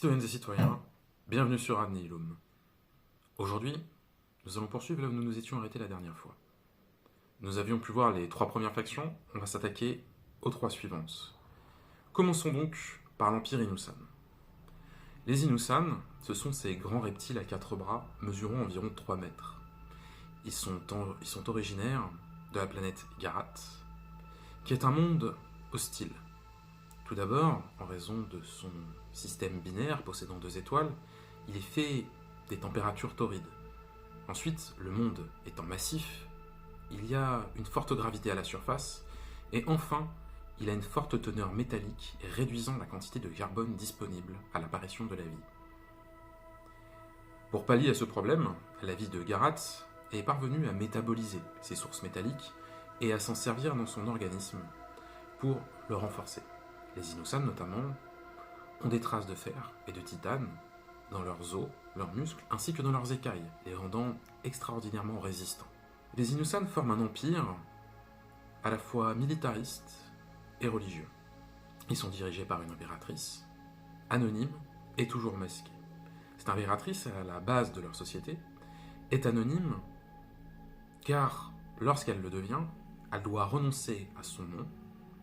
Citoyennes et citoyens, bienvenue sur Ad Nihilum. Aujourd'hui, nous allons poursuivre là où nous nous étions arrêtés la dernière fois. Nous avions pu voir les 3 premières factions, on va s'attaquer aux 3 suivantes. Commençons donc par l'Empire Inusan. Les Inusan, ce sont ces grands reptiles à 4 bras, mesurant environ 3 mètres. Ils sont originaires de la planète Garat, qui est un monde hostile. Tout d'abord, en raison de son système binaire possédant 2 étoiles, il est fait des températures torrides. Ensuite, le monde étant massif, il y a une forte gravité à la surface, et enfin, il a une forte teneur métallique, réduisant la quantité de carbone disponible à l'apparition de la vie. Pour pallier à ce problème, la vie de Garat est parvenue à métaboliser ces sources métalliques et à s'en servir dans son organisme pour le renforcer. Les Inusan notamment ont des traces de fer et de titane dans leurs os, leurs muscles, ainsi que dans leurs écailles, les rendant extraordinairement résistants. Les Inusan forment un empire à la fois militariste et religieux. Ils sont dirigés par une impératrice, anonyme et toujours masquée. Cette impératrice, à la base de leur société, est anonyme car lorsqu'elle le devient, elle doit renoncer à son nom,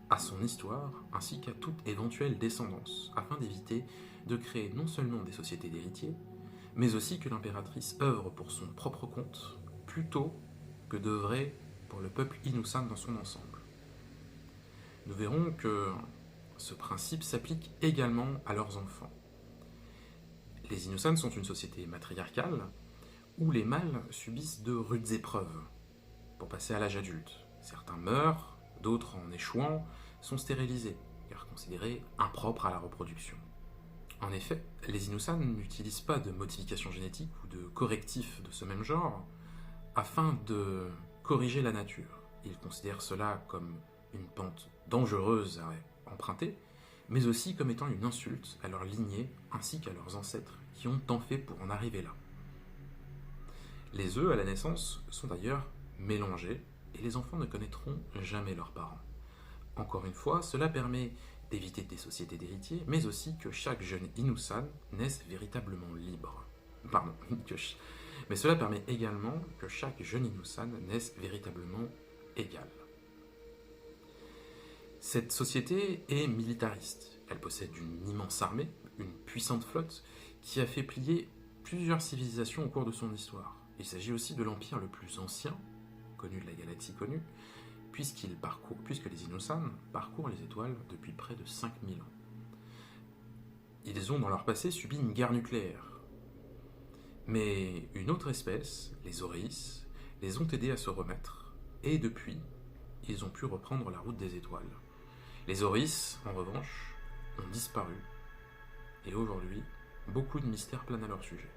à son histoire, ainsi qu'à toute éventuelle descendance, afin d'éviter de créer non seulement des sociétés d'héritiers, mais aussi que l'impératrice œuvre pour son propre compte, plutôt que d'œuvrer pour le peuple Inusan dans son ensemble. Nous verrons que ce principe s'applique également à leurs enfants. Les Inusan sont une société matriarcale, où les mâles subissent de rudes épreuves pour passer à l'âge adulte. Certains meurent, d'autres, en échouant, sont stérilisés, car considérés impropres à la reproduction. En effet, les Inusan n'utilisent pas de modification génétique ou de correctifs de ce même genre afin de corriger la nature. Ils considèrent cela comme une pente dangereuse à emprunter, mais aussi comme étant une insulte à leur lignée ainsi qu'à leurs ancêtres qui ont tant fait pour en arriver là. Les œufs à la naissance sont d'ailleurs mélangés et les enfants ne connaîtront jamais leurs parents. Encore une fois, cela permet d'éviter des sociétés d'héritiers, mais aussi que chaque jeune Inusan naisse véritablement libre. Mais cela permet également que chaque jeune Inusan naisse véritablement égal. Cette société est militariste. Elle possède une immense armée, une puissante flotte, qui a fait plier plusieurs civilisations au cours de son histoire. Il s'agit aussi de l'empire le plus ancien, connu de la galaxie connue, puisque les Inusan parcourent les étoiles depuis près de 5000 ans. Ils ont dans leur passé subi une guerre nucléaire. Mais une autre espèce, les Oreis, les ont aidés à se remettre, et depuis, ils ont pu reprendre la route des étoiles. Les Oreis, en revanche, ont disparu, et aujourd'hui, beaucoup de mystères planent à leur sujet.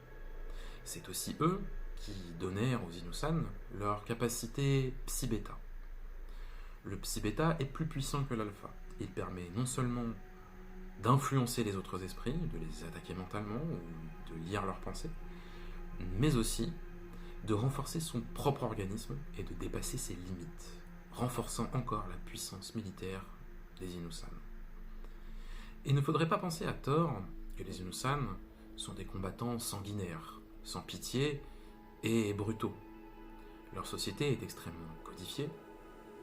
C'est aussi eux qui donnèrent aux Inusan leur capacité Psi-Beta. Le Psi-Beta est plus puissant que l'alpha. Il permet non seulement d'influencer les autres esprits, de les attaquer mentalement ou de lire leurs pensées, mais aussi de renforcer son propre organisme et de dépasser ses limites, renforçant encore la puissance militaire des Inusan. Il ne faudrait pas penser à tort que les Inusan sont des combattants sanguinaires, sans pitié et brutaux. Leur société est extrêmement codifiée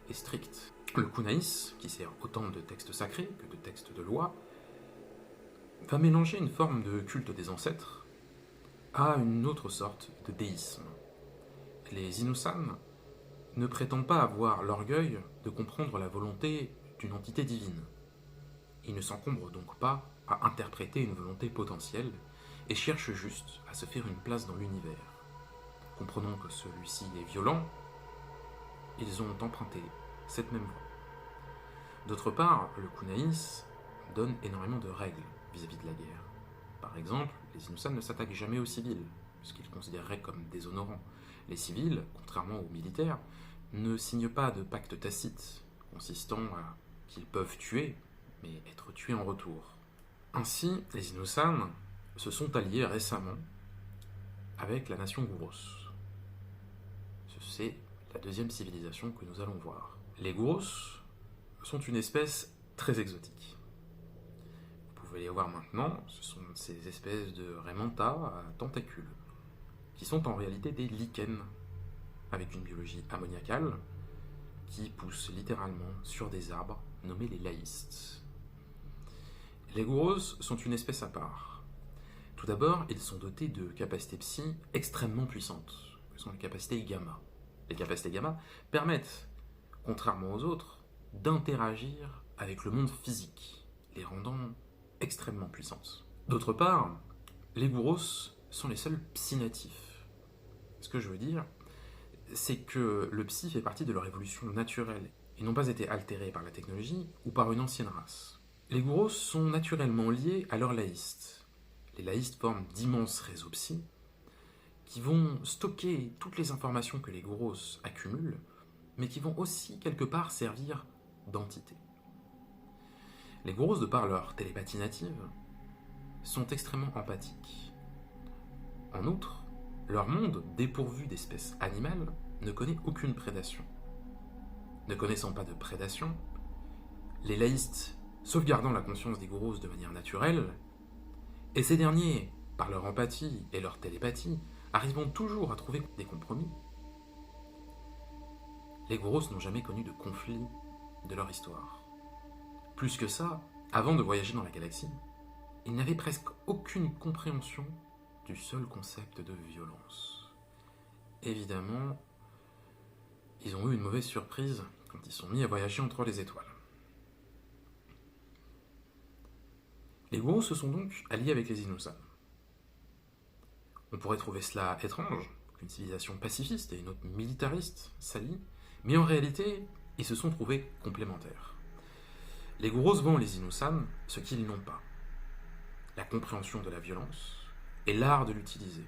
et stricte. Le Kunaïs, qui sert autant de textes sacrés que de textes de loi, va mélanger une forme de culte des ancêtres à une autre sorte de déisme. Les Inusan ne prétendent pas avoir l'orgueil de comprendre la volonté d'une entité divine. Ils ne s'encombrent donc pas à interpréter une volonté potentielle et cherchent juste à se faire une place dans l'univers. Comprenant que celui-ci est violent, ils ont emprunté cette même voie. D'autre part, le Kunaïs donne énormément de règles vis-à-vis de la guerre. Par exemple, les Inusan ne s'attaquent jamais aux civils, ce qu'ils considéreraient comme déshonorant. Les civils, contrairement aux militaires, ne signent pas de pacte tacite, consistant à qu'ils peuvent tuer, mais être tués en retour. Ainsi, les Inusan se sont alliés récemment avec la nation Gouros. C'est la deuxième civilisation que nous allons voir. Les Gouros sont une espèce très exotique. Vous pouvez les voir maintenant, ce sont ces espèces de Raimanta à tentacules, qui sont en réalité des lichens, avec une biologie ammoniacale, qui poussent littéralement sur des arbres nommés les laïstes. Les gouros sont une espèce à part. Tout d'abord, ils sont dotés de capacités psy extrêmement puissantes, que sont les capacités gamma. Les capacités gamma permettent, contrairement aux autres, d'interagir avec le monde physique, les rendant extrêmement puissantes. D'autre part, les gouros sont les seuls psy natifs. Ce que je veux dire, c'est que le psy fait partie de leur évolution naturelle. Ils n'ont pas été altérés par la technologie ou par une ancienne race. Les gouros sont naturellement liés à leurs laïstes. Les laïstes forment d'immenses réseaux psy qui vont stocker toutes les informations que les gouros accumulent, mais qui vont aussi quelque part servir d'entité. Les gouros, de par leur télépathie native, sont extrêmement empathiques. En outre, leur monde, dépourvu d'espèces animales, ne connaît aucune prédation. Ne connaissant pas de prédation, les laïstes, sauvegardant la conscience des gouros de manière naturelle, et ces derniers, par leur empathie et leur télépathie, arrivant toujours à trouver des compromis, les gouros n'ont jamais connu de conflit de leur histoire. Plus que ça, avant de voyager dans la galaxie, ils n'avaient presque aucune compréhension du seul concept de violence. Évidemment, ils ont eu une mauvaise surprise quand ils sont mis à voyager entre les étoiles. Les gouros se sont donc alliés avec les Inusans. On pourrait trouver cela étrange, qu'une civilisation pacifiste et une autre militariste s'allient, mais en réalité, ils se sont trouvés complémentaires. Les gouros vont les Inusans ce qu'ils n'ont pas: la compréhension de la violence et l'art de l'utiliser.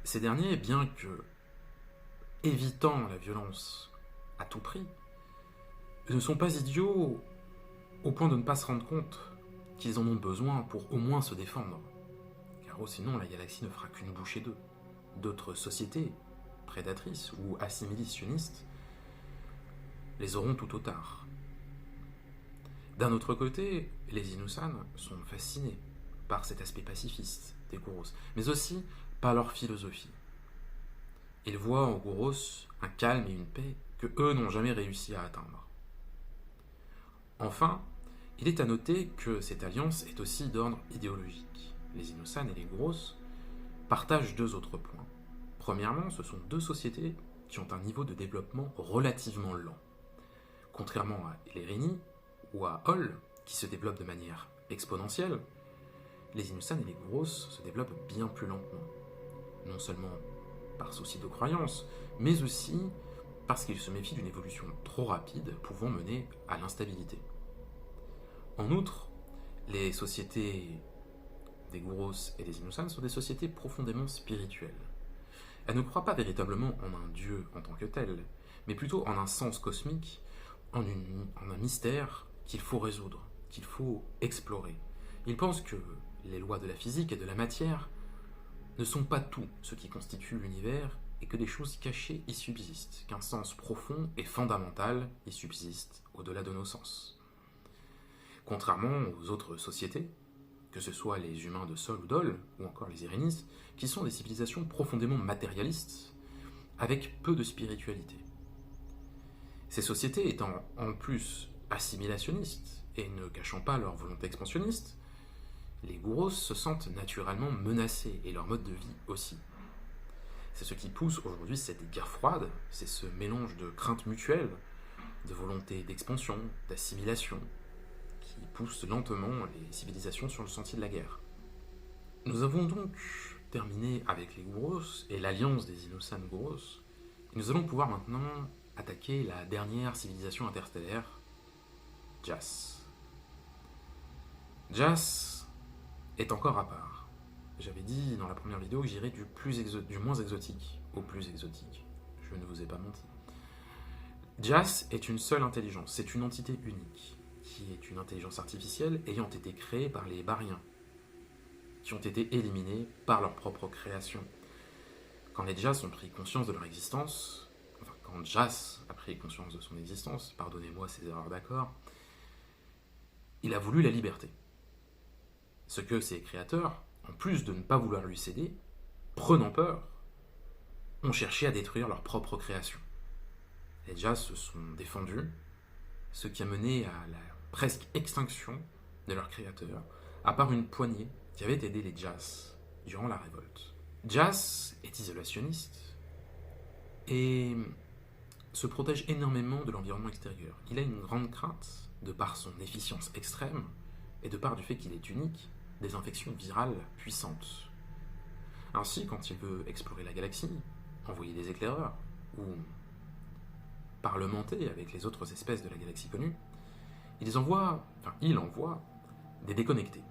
Ces derniers, bien que évitant la violence à tout prix, ne sont pas idiots au point de ne pas se rendre compte qu'ils en ont besoin pour au moins se défendre. Car sinon, la galaxie ne fera qu'une bouchée d'eux. D'autres sociétés, prédatrices ou assimilationnistes, les auront tout au tard. D'un autre côté, les Inusans sont fascinés par cet aspect pacifiste des gouros, mais aussi par leur philosophie. Ils voient en gouros un calme et une paix que eux n'ont jamais réussi à atteindre. Enfin, il est à noter que cette alliance est aussi d'ordre idéologique. Les Inusans et les gouros partagent deux autres points. Premièrement, ce sont deux sociétés qui ont un niveau de développement relativement lent. Contrairement à Elerini ou à Hol, qui se développent de manière exponentielle, les Inusans et les gouros se développent bien plus lentement. Non seulement par souci de croyance, mais aussi parce qu'ils se méfient d'une évolution trop rapide pouvant mener à l'instabilité. En outre, les sociétés des gouros et des Inusans sont des sociétés profondément spirituelles. Elles ne croient pas véritablement en un dieu en tant que tel, mais plutôt en un sens cosmique, en un mystère qu'il faut résoudre, qu'il faut explorer. Ils pensent que les lois de la physique et de la matière ne sont pas tout ce qui constitue l'univers et que des choses cachées y subsistent, qu'un sens profond et fondamental y subsiste au-delà de nos sens. Contrairement aux autres sociétés, que ce soit les humains de Sol ou d'Ol, ou encore les Irénis, qui sont des civilisations profondément matérialistes, avec peu de spiritualité. Ces sociétés étant en plus assimilationnistes et ne cachant pas leur volonté expansionniste, les gouros se sentent naturellement menacés, et leur mode de vie aussi. C'est ce qui pousse aujourd'hui cette guerre froide, c'est ce mélange de craintes mutuelles, de volonté d'expansion, d'assimilation, qui pousse lentement les civilisations sur le sentier de la guerre. Nous avons donc terminé avec les gouros et l'alliance des Inusan gouros, et nous allons pouvoir maintenant attaquer la dernière civilisation interstellaire, Jas. Jas est encore à part. J'avais dit dans la première vidéo que j'irais du moins exotique au plus exotique. Je ne vous ai pas menti. Jas est une seule intelligence, c'est une entité unique, qui est une intelligence artificielle ayant été créée par les Bariens, qui ont été éliminés par leur propre création. Quand les Jas ont pris conscience de leur existence, quand Jas a pris conscience de son existence, pardonnez-moi ces erreurs d'accord, il a voulu la liberté. Ce que ses créateurs, en plus de ne pas vouloir lui céder, prenant peur, ont cherché à détruire leur propre création. Les Jazz se sont défendus, ce qui a mené à la presque extinction de leurs créateurs, à part une poignée qui avait aidé les Jazz durant la révolte. Jazz est isolationniste et se protège énormément de l'environnement extérieur. Il a une grande crainte, de par son efficience extrême et de par du fait qu'il est unique, des infections virales puissantes. Ainsi, quand il veut explorer la galaxie, envoyer des éclaireurs ou parlementer avec les autres espèces de la galaxie connue, il envoie des déconnectés.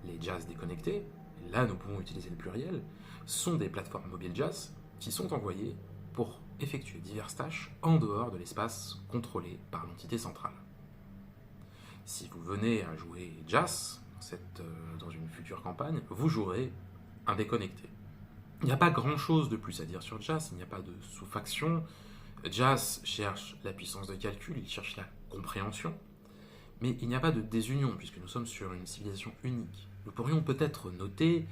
Les Jazz déconnectés, là nous pouvons utiliser le pluriel, sont des plateformes mobiles Jazz qui sont envoyées pour effectuer diverses tâches en dehors de l'espace contrôlé par l'entité centrale. Si vous venez à jouer Jazz dans une future campagne, vous jouerez un déconnecté. Il n'y a pas grand-chose de plus à dire sur Jazz, il n'y a pas de sous-faction. Jazz cherche la puissance de calcul, il cherche la compréhension, mais il n'y a pas de désunion puisque nous sommes sur une civilisation unique. Nous pourrions peut-être noter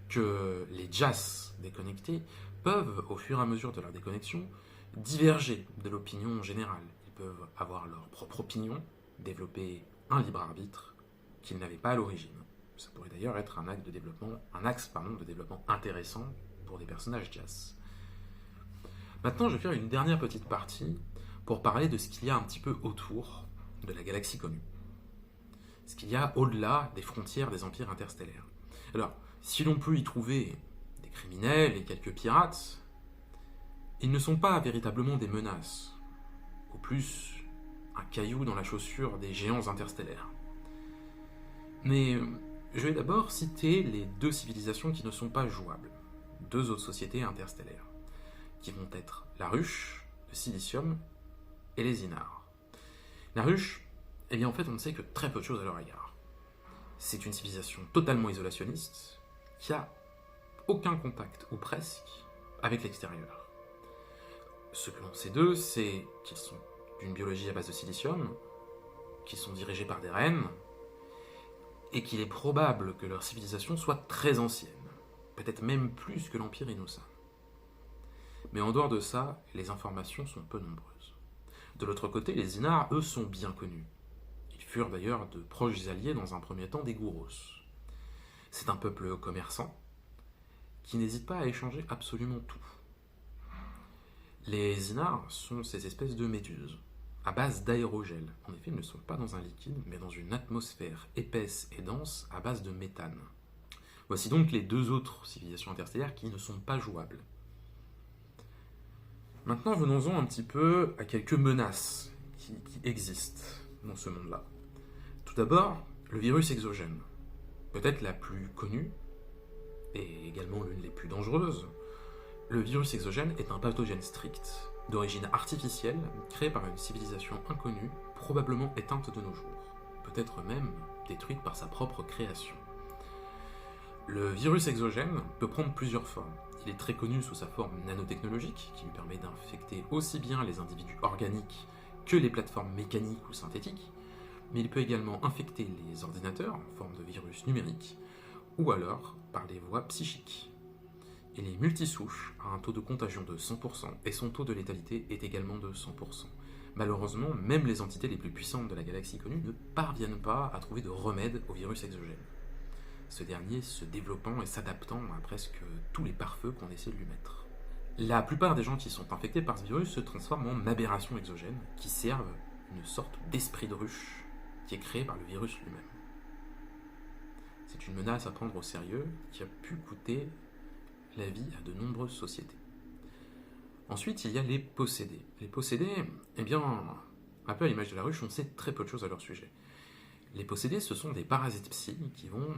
que les Jazz déconnectés peuvent, au fur et à mesure de leur déconnexion, diverger de l'opinion générale. Ils peuvent avoir leur propre opinion, développer un libre arbitre qu'ils n'avaient pas à l'origine. Ça pourrait d'ailleurs être un axe de développement intéressant pour des personnages Jazz. Maintenant, je vais faire une dernière petite partie pour parler de ce qu'il y a un petit peu autour de la galaxie connue. Ce qu'il y a au-delà des frontières des empires interstellaires. Alors, si l'on peut y trouver des criminels et quelques pirates, ils ne sont pas véritablement des menaces, ou plus un caillou dans la chaussure des géants interstellaires. Mais je vais d'abord citer les deux civilisations qui ne sont pas jouables, deux autres sociétés interstellaires, qui vont être la ruche, le silicium et les Inars. La ruche, eh bien en fait on ne sait que très peu de choses à leur égard. C'est une civilisation totalement isolationniste, qui a aucun contact, ou presque, avec l'extérieur. Ce que l'on sait d'eux, c'est qu'ils sont d'une biologie à base de silicium, qu'ils sont dirigés par des reines, et qu'il est probable que leur civilisation soit très ancienne, peut-être même plus que l'Empire Innocent. Mais en dehors de ça, les informations sont peu nombreuses. De l'autre côté, les Inars, eux, sont bien connus. Ils furent d'ailleurs de proches alliés dans un premier temps des Gouros. C'est un peuple commerçant qui n'hésite pas à échanger absolument tout. Les Inars sont ces espèces de méduses, à base d'aérogel. En effet, ils ne sont pas dans un liquide, mais dans une atmosphère épaisse et dense à base de méthane. Voici donc les deux autres civilisations interstellaires qui ne sont pas jouables. Maintenant, venons-en un petit peu à quelques menaces qui existent dans ce monde-là. Tout d'abord, le virus exogène. Peut-être la plus connue, et également l'une des plus dangereuses. Le virus exogène est un pathogène strict, d'origine artificielle, créé par une civilisation inconnue, probablement éteinte de nos jours, peut-être même détruite par sa propre création. Le virus exogène peut prendre plusieurs formes. Il est très connu sous sa forme nanotechnologique, qui lui permet d'infecter aussi bien les individus organiques que les plateformes mécaniques ou synthétiques, mais il peut également infecter les ordinateurs en forme de virus numérique, ou alors par des voies psychiques. Il est multisouche, a un taux de contagion de 100%, et son taux de létalité est également de 100%. Malheureusement, même les entités les plus puissantes de la galaxie connue ne parviennent pas à trouver de remède au virus exogène. Ce dernier se développant et s'adaptant à presque tous les pare-feux qu'on essaie de lui mettre. La plupart des gens qui sont infectés par ce virus se transforment en aberrations exogènes, qui servent une sorte d'esprit de ruche, qui est créé par le virus lui-même. C'est une menace à prendre au sérieux, qui a pu coûter la vie à de nombreuses sociétés. Ensuite, il y a les possédés. Les possédés, eh bien, un peu à l'image de la ruche, on sait très peu de choses à leur sujet. Les possédés, ce sont des parasites psy qui vont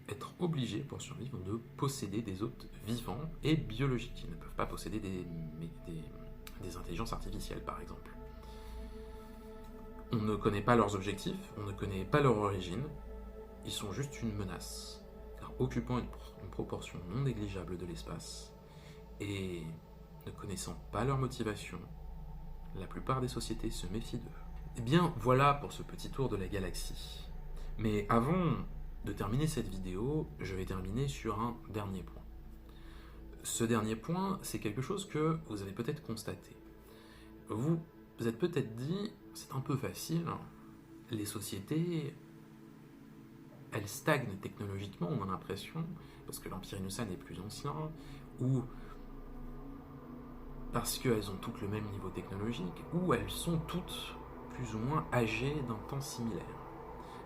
être obligés, pour survivre, de posséder des hôtes vivants et biologiques. Ils ne peuvent pas posséder des intelligences artificielles, par exemple. On ne connaît pas leurs objectifs, on ne connaît pas leur origine, ils sont juste une menace, car occupant une proportion non négligeable de l'espace, et ne connaissant pas leur motivation, la plupart des sociétés se méfient d'eux. Eh bien, voilà pour ce petit tour de la galaxie. Mais avant de terminer cette vidéo, je vais terminer sur un dernier point. Ce dernier point, c'est quelque chose que vous avez peut-être constaté. Vous vous êtes peut-être dit, c'est un peu facile, les sociétés, elles stagnent technologiquement, on a l'impression, parce que l'Empire Inussan est plus ancien, ou parce qu'elles ont toutes le même niveau technologique, ou elles sont toutes plus ou moins âgées d'un temps similaire.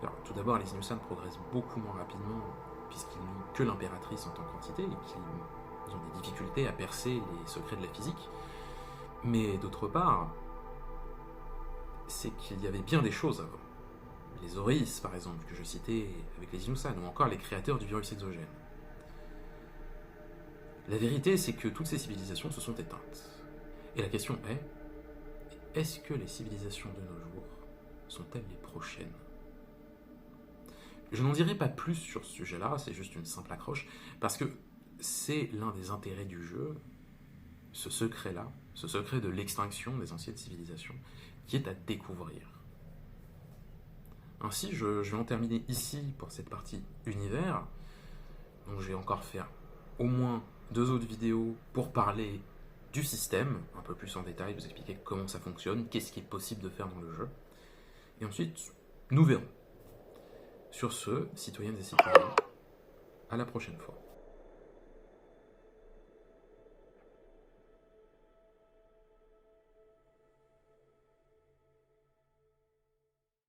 Alors, tout d'abord, les Inussan progressent beaucoup moins rapidement, puisqu'ils n'ont que l'impératrice en tant qu'entité, et qu'ils ont des difficultés à percer les secrets de la physique. Mais d'autre part, c'est qu'il y avait bien des choses avant. Les Oris, par exemple, que je citais avec les Inussan, ou encore les créateurs du virus exogène. La vérité, c'est que toutes ces civilisations se sont éteintes. Et la question est-ce que les civilisations de nos jours sont-elles les prochaines ? Je n'en dirai pas plus sur ce sujet-là, c'est juste une simple accroche, parce que c'est l'un des intérêts du jeu, ce secret-là, ce secret de l'extinction des anciennes civilisations, qui est à découvrir. Ainsi, je vais en terminer ici pour cette partie univers. Donc je vais encore faire au moins 2 autres vidéos pour parler du système, un peu plus en détail, vous expliquer comment ça fonctionne, qu'est-ce qui est possible de faire dans le jeu. Et ensuite, nous verrons. Sur ce, citoyennes et citoyens, à la prochaine fois.